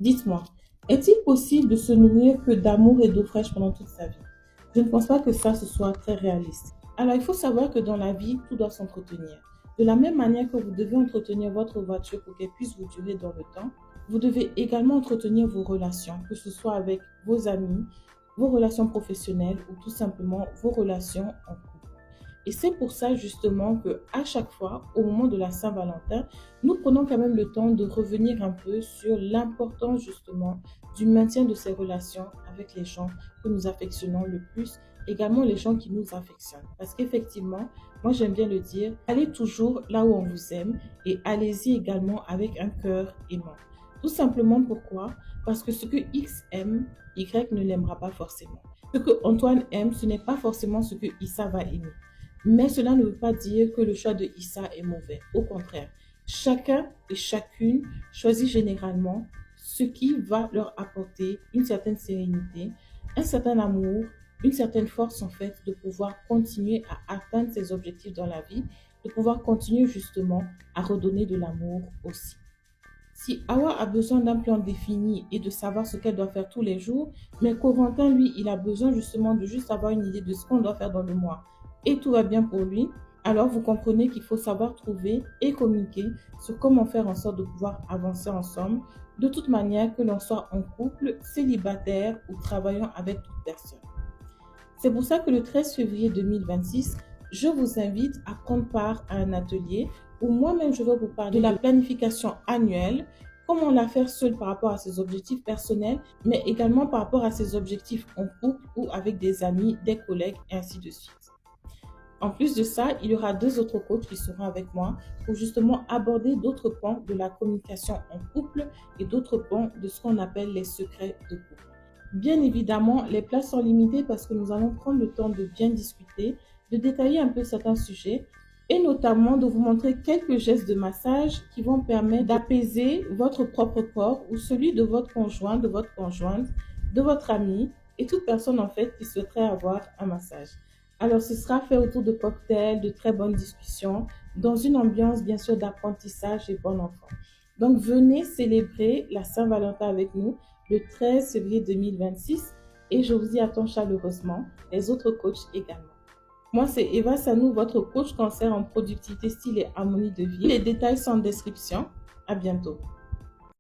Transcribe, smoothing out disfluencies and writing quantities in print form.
Dites-moi, est-il possible de se nourrir que d'amour et d'eau fraîche pendant toute sa vie? Je ne pense pas que ça ce soit très réaliste. Alors, il faut savoir que dans la vie, tout doit s'entretenir. De la même manière que vous devez entretenir votre voiture pour qu'elle puisse vous durer dans le temps, vous devez également entretenir vos relations, que ce soit avec vos amis, vos relations professionnelles ou tout simplement vos relations en couple. Et c'est pour ça justement que à chaque fois, au moment de la Saint-Valentin, nous prenons quand même le temps de revenir un peu sur l'importance justement du maintien de ces relations avec les gens que nous affectionnons le plus, également les gens qui nous affectionnent. Parce qu'effectivement, moi j'aime bien le dire, allez toujours là où on vous aime et allez-y également avec un cœur aimant. Tout simplement pourquoi? Parce que ce que X aime, Y ne l'aimera pas forcément. Ce que Antoine aime, ce n'est pas forcément ce que Issa va aimer. Mais cela ne veut pas dire que le choix de Issa est mauvais. Au contraire, chacun et chacune choisit généralement ce qui va leur apporter une certaine sérénité, un certain amour, une certaine force en fait de pouvoir continuer à atteindre ses objectifs dans la vie, de pouvoir continuer justement à redonner de l'amour aussi. Si Awa a besoin d'un plan défini et de savoir ce qu'elle doit faire tous les jours, mais Corentin, lui, il a besoin justement de juste avoir une idée de ce qu'on doit faire dans le mois et tout va bien pour lui, alors vous comprenez qu'il faut savoir trouver et communiquer sur comment faire en sorte de pouvoir avancer ensemble, de toute manière que l'on soit en couple, célibataire ou travaillant avec toute personne. C'est pour ça que le 13 février 2026, je vous invite à prendre part à un atelier où moi-même je vais vous parler de la planification annuelle, comment la faire seule par rapport à ses objectifs personnels, mais également par rapport à ses objectifs en couple ou avec des amis, des collègues et ainsi de suite. En plus de ça, il y aura deux autres coachs qui seront avec moi pour justement aborder d'autres points de la communication en couple et d'autres points de ce qu'on appelle les secrets de couple. Bien évidemment, les places sont limitées parce que nous allons prendre le temps de bien discuter, de détailler un peu certains sujets et notamment de vous montrer quelques gestes de massage qui vont permettre d'apaiser votre propre corps ou celui de votre conjoint, de votre conjointe, de votre ami et toute personne en fait qui souhaiterait avoir un massage. Alors, ce sera fait autour de cocktails, de très bonnes discussions, dans une ambiance bien sûr d'apprentissage et bon enfant. Donc, venez célébrer la Saint-Valentin avec nous le 13 février 2026 et je vous y attends chaleureusement, les autres coachs également. Moi, c'est Eva Sanou, votre coach cancer en productivité, style et harmonie de vie. Les détails sont en description. À bientôt.